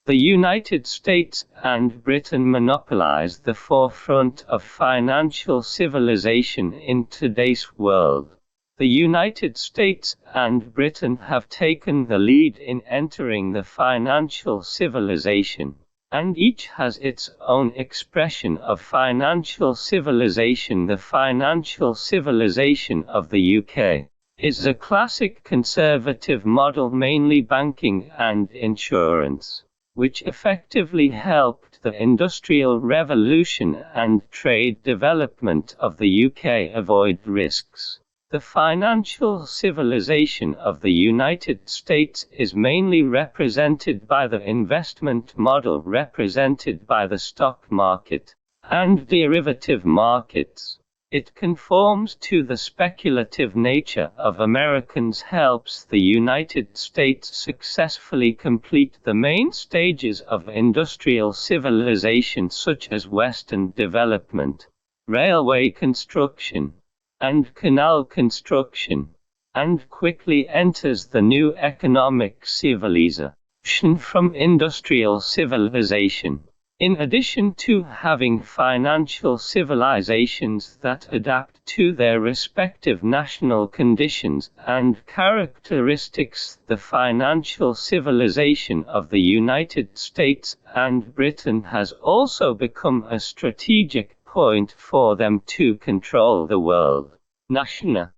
The United States and Britain monopolize the forefront of financial civilization in today's world. The United States and Britain have taken the lead in entering the financial civilization, and each has its own expression of financial civilization. The financial civilization of the UK is a classic conservative model, mainly banking and insurance, which effectively helped the Industrial Revolution and trade development of the UK avoid risks. The financial civilization of the United States is mainly represented by the investment model, represented by the stock market and derivative markets. It conforms to the speculative nature of Americans, helps the United States successfully complete the main stages of industrial civilization, such as Western development, railway construction, and canal construction, and quickly enters the new economic civilization from industrial civilization. In addition to having financial civilizations that adapt to their respective national conditions and characteristics, the financial civilization of the United States and Britain has also become a strategic point for them to control the world. National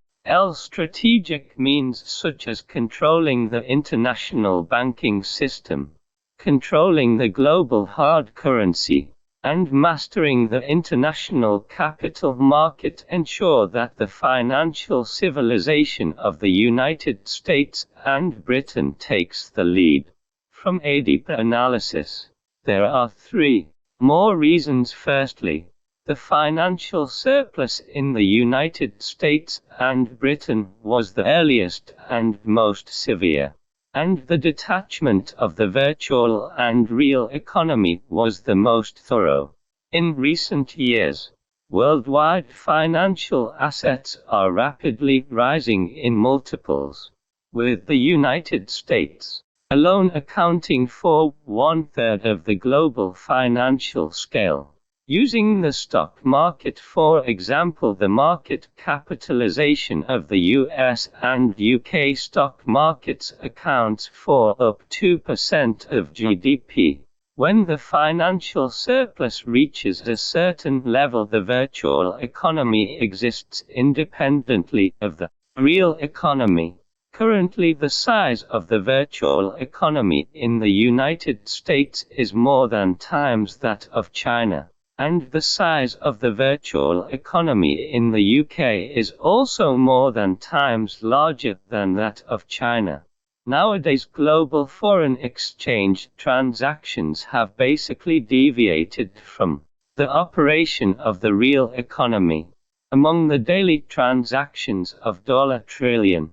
strategic means such as controlling the international banking system, controlling the global hard currency, and mastering the international capital market ensure that the financial civilization of the United States and Britain takes the lead. From a deeper analysis, there are three more reasons. Firstly, the financial surplus in the United States and Britain was the earliest and most severe, and the detachment of the virtual and real economy was the most thorough. In recent years, worldwide financial assets are rapidly rising in multiples, with the United States alone accounting for 1/3 of the global financial scale. Using the stock market for example, the market capitalization of the US and UK stock markets accounts for up 2% of GDP. When the financial surplus reaches a certain level, the virtual economy exists independently of the real economy. Currently, the size of the virtual economy in the United States is more than times that of China, and the size of the virtual economy in the UK is also more than times larger than that of China. Nowadays, global foreign exchange transactions have basically deviated from the operation of the real economy. Among the daily transactions of $1 trillion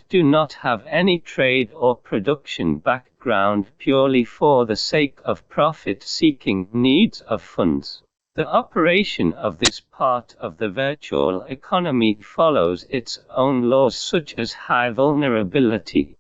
do not have any trade or production background, purely for the sake of profit-seeking needs of funds. The operation of this part of the virtual economy follows its own laws, such as high vulnerability,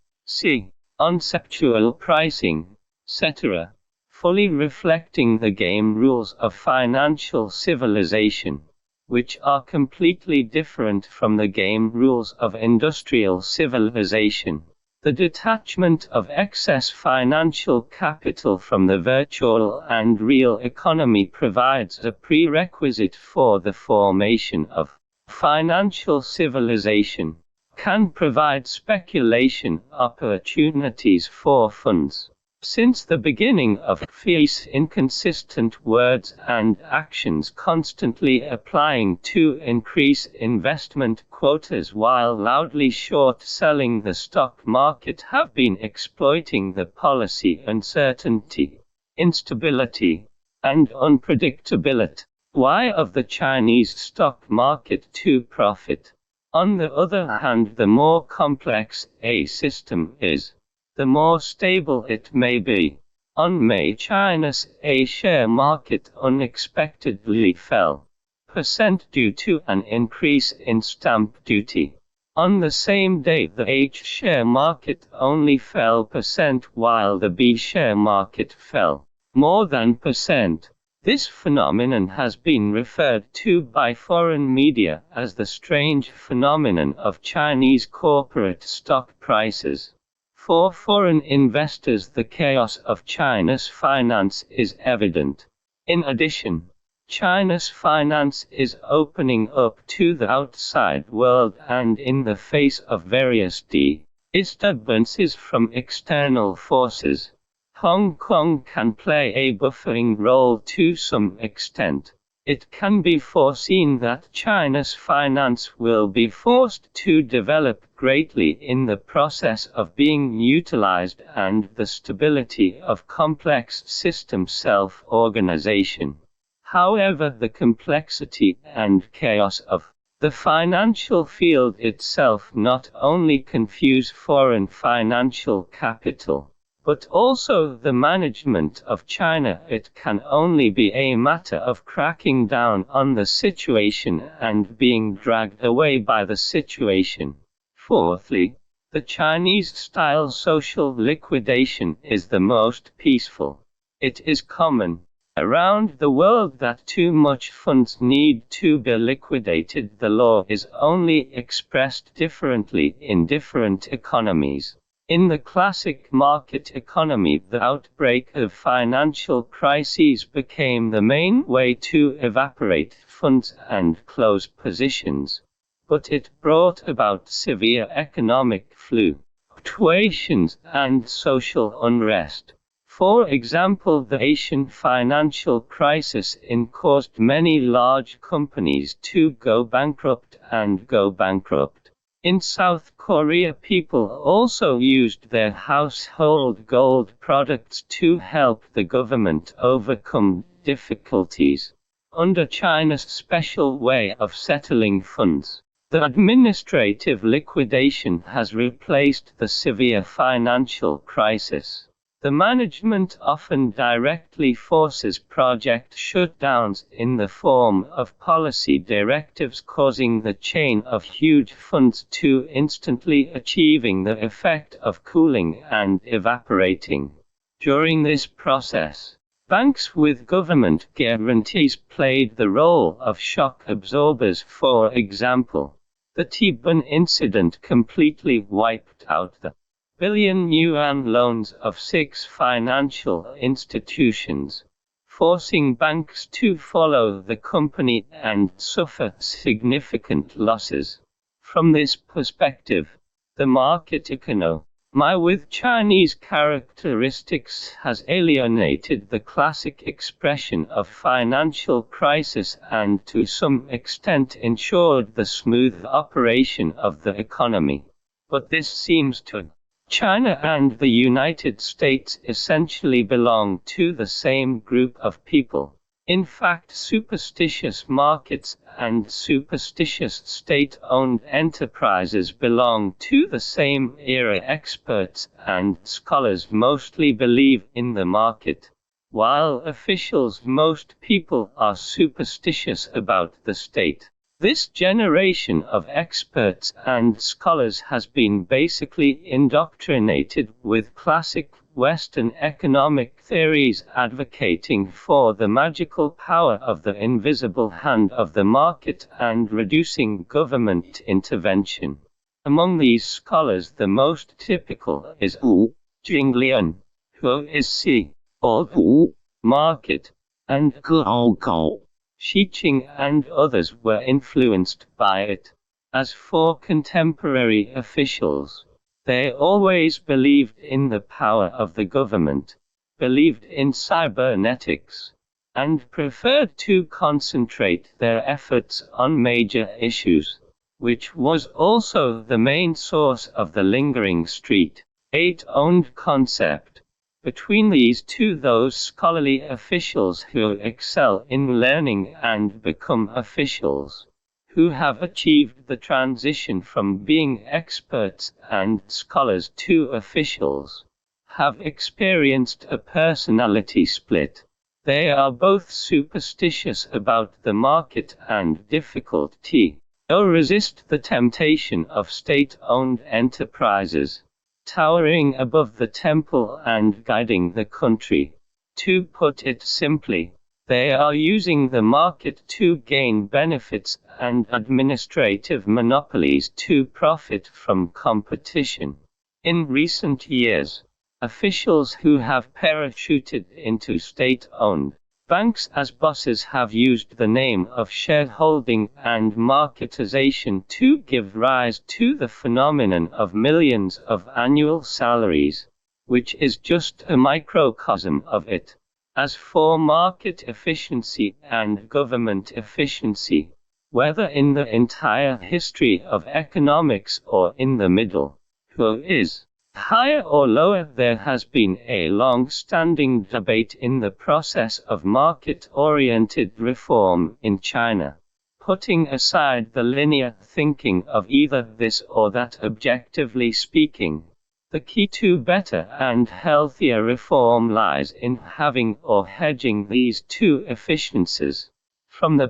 conceptual pricing, etc., fully reflecting the game rules of financial civilization, which are completely different from the game rules of industrial civilization. The detachment of excess financial capital from the virtual and real economy provides a prerequisite for the formation of financial civilization, can provide speculation opportunities for funds. Since the beginning of FIS, inconsistent words and actions constantly applying to increase investment quotas while loudly short-selling the stock market have been exploiting the policy uncertainty, instability, and unpredictability of the Chinese stock market to profit. On the other hand, the more complex a system is, the more stable it may be. On May, China's A share market unexpectedly fell % due to an increase in stamp duty. On the same day, the H share market only fell percent while the B share market fell more than percent. This phenomenon has been referred to by foreign media as the strange phenomenon of Chinese corporate stock prices. For foreign investors, the chaos of China's finance is evident. In addition, China's finance is opening up to the outside world, and in the face of various disturbances from external forces, Hong Kong can play a buffering role to some extent. It can be foreseen that China's finance will be forced to develop greatly in the process of being utilized, and the stability of complex system self-organization. However, the complexity and chaos of the financial field itself not only confuse foreign financial capital, but also the management of China. It can only be a matter of cracking down on the situation and being dragged away by the situation. Fourthly, the Chinese-style social liquidation is the most peaceful. It is common around the world that too much funds need to be liquidated. The law is only expressed differently in different economies. In the classic market economy, the outbreak of financial crises became the main way to evaporate funds and close positions. But it brought about severe economic fluctuations and social unrest. For example, the Asian financial crisis caused many large companies to go bankrupt. In South Korea, people also used their household gold products to help the government overcome difficulties. Under China's special way of settling funds, the administrative liquidation has replaced the severe financial crisis. The management often directly forces project shutdowns in the form of policy directives, causing the chain of huge funds to instantly achieving the effect of cooling and evaporating. During this process, banks with government guarantees played the role of shock absorbers. For example, the T-Bun incident completely wiped out the billion yuan loans of 6 financial institutions, forcing banks to follow the company and suffer significant losses. From this perspective, the market economy with Chinese characteristics has alienated the classic expression of financial crisis and to some extent ensured the smooth operation of the economy. But this seems to China and the United States essentially belong to the same group of people. In fact, superstitious markets and superstitious state-owned enterprises belong to the same era. Experts and scholars mostly believe in the market, while officials, most people, are superstitious about the state. This generation of experts and scholars has been basically indoctrinated with classic Western economic theories advocating for the magical power of the invisible hand of the market and reducing government intervention. Among these scholars, the most typical is Wu Jinglian, who is C. market, and Gao Xiqing and others were influenced by it. As for contemporary officials, they always believed in the power of the government, believed in cybernetics, and preferred to concentrate their efforts on major issues, which was also the main source of the lingering state-owned concept. Between these two, those scholarly officials who excel in learning and become officials, who have achieved the transition from being experts and scholars to officials, have experienced a personality split. They are both superstitious about the market and difficult or resist the temptation of state-owned enterprises, towering above the temple and guiding the country. To put it simply, they are using the market to gain benefits and administrative monopolies to profit from competition. In recent years, officials who have parachuted into state-owned banks as bosses have used the name of shareholding and marketization to give rise to the phenomenon of millions of annual salaries, which is just a microcosm of it. As for market efficiency and government efficiency, whether in the entire history of economics or in the middle, who is higher or lower, there has been a long-standing debate in the process of market-oriented reform in China. Putting aside the linear thinking of either this or that, objectively speaking, the key to better and healthier reform lies in having or hedging these two efficiencies. From the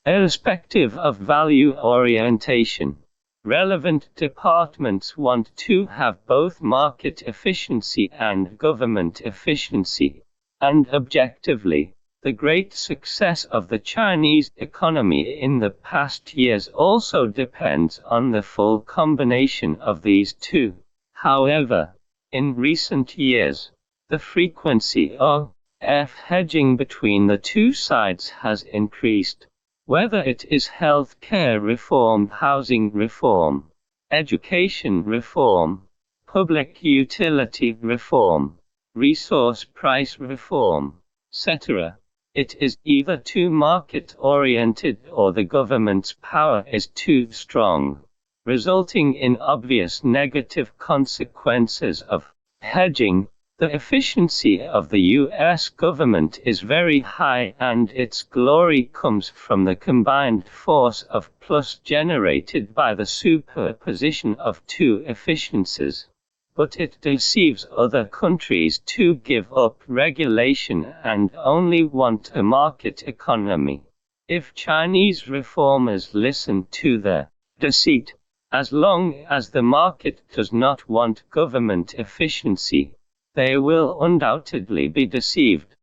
perspective of value orientation, relevant departments want to have both market efficiency and government efficiency, and objectively, the great success of the Chinese economy in the past years also depends on the full combination of these two. However, in recent years, the frequency of hedging between the two sides has increased. Whether it is health care reform, housing reform, education reform, public utility reform, resource price reform, etc., it is either too market-oriented or the government's power is too strong, resulting in obvious negative consequences of hedging. The efficiency of the U.S. government is very high, and its glory comes from the combined force of plus generated by the superposition of two efficiencies. But it deceives other countries to give up regulation and only want a market economy. If Chinese reformers listen to their deceit, as long as the market does not want government efficiency, they will undoubtedly be deceived.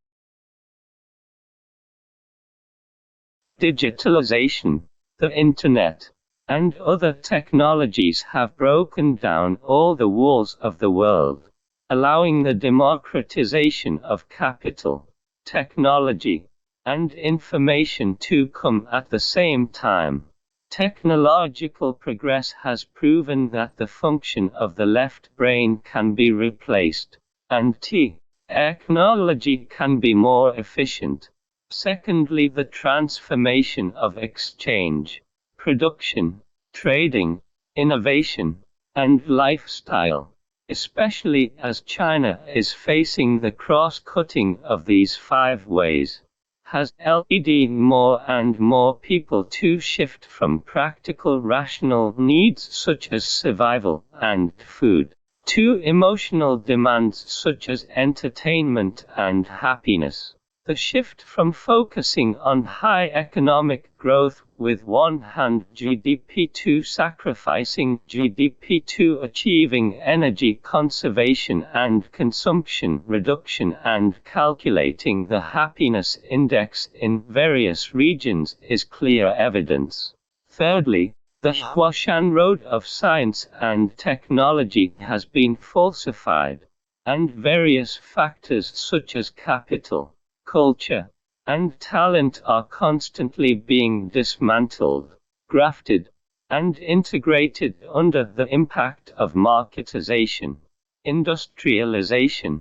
Digitalization, the Internet, and other technologies have broken down all the walls of the world, allowing the democratization of capital, technology, and information to come at the same time. Technological progress has proven that the function of the left brain can be replaced, and technology can be more efficient. Secondly, the transformation of exchange, production, trading, innovation, and lifestyle, especially as China is facing the cross-cutting of these 5 ways, has led more and more people to shift from practical rational needs such as survival and food, to emotional demands such as entertainment and happiness. The shift from focusing on high economic growth with one hand GDP to sacrificing GDP to achieving energy conservation and consumption reduction and calculating the happiness index in various regions is clear evidence. Thirdly, the Huashan road of science and technology has been falsified, and various factors such as capital, culture, and talent are constantly being dismantled, grafted, and integrated under the impact of marketization, industrialization,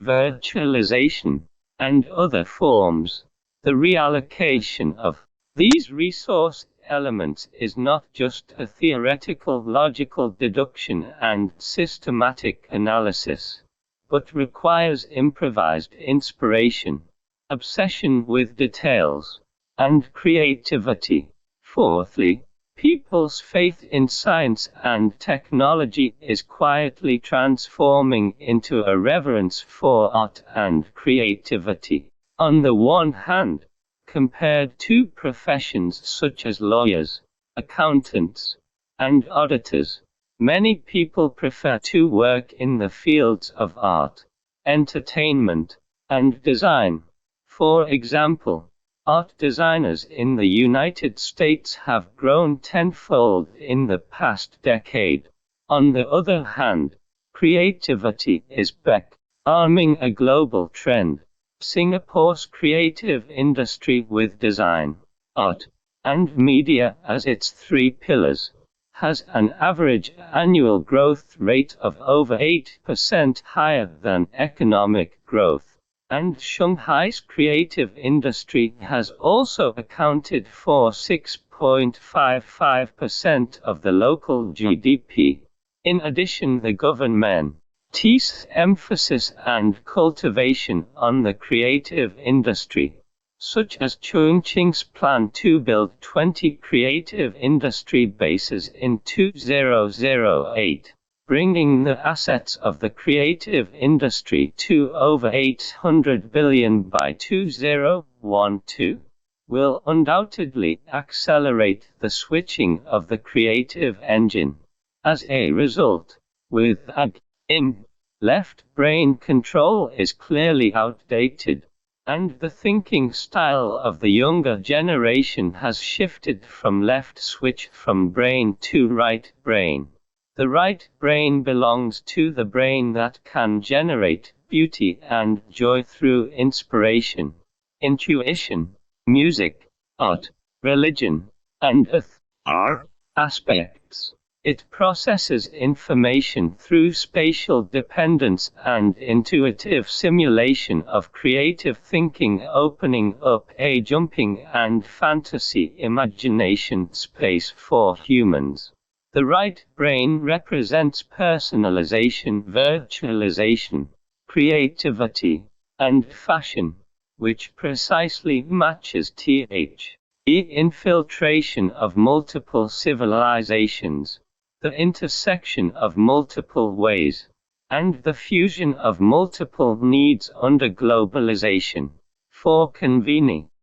virtualization, and other forms. The reallocation of these resource elements is not just a theoretical logical deduction and systematic analysis, but requires improvised inspiration, obsession with details, and creativity. Fourthly, people's faith in science and technology is quietly transforming into a reverence for art and creativity. On the one hand, compared to professions such as lawyers, accountants, and auditors. Many people prefer to work in the fields of art, entertainment, and design. For example, art designers in the United States have grown tenfold in the past decade. On the other hand, creativity is becoming a global trend. Singapore's creative industry, with design, art, and media as its three pillars, has an average annual growth rate of over 8% higher than economic growth. And Shanghai's creative industry has also accounted for 6.55% of the local GDP. In addition, the government's emphasis and cultivation on the creative industry, such as Chongqing's plan to build 20 creative industry bases in 2008, bringing the assets of the creative industry to over 800 billion by 2012, will undoubtedly accelerate the switching of the creative engine. As a result, with AGIM, left brain control is clearly outdated, and the thinking style of the younger generation has shifted from left switch from brain to right brain. The right brain belongs to the brain that can generate beauty and joy through inspiration, intuition, music, art, religion, and other aspects. It processes information through spatial dependence and intuitive simulation of creative thinking, opening up a jumping and fantasy imagination space for humans. The right brain represents personalization, virtualization, creativity, and fashion, which precisely matches the infiltration of multiple civilizations, the intersection of multiple ways, and the fusion of multiple needs under globalization. For convening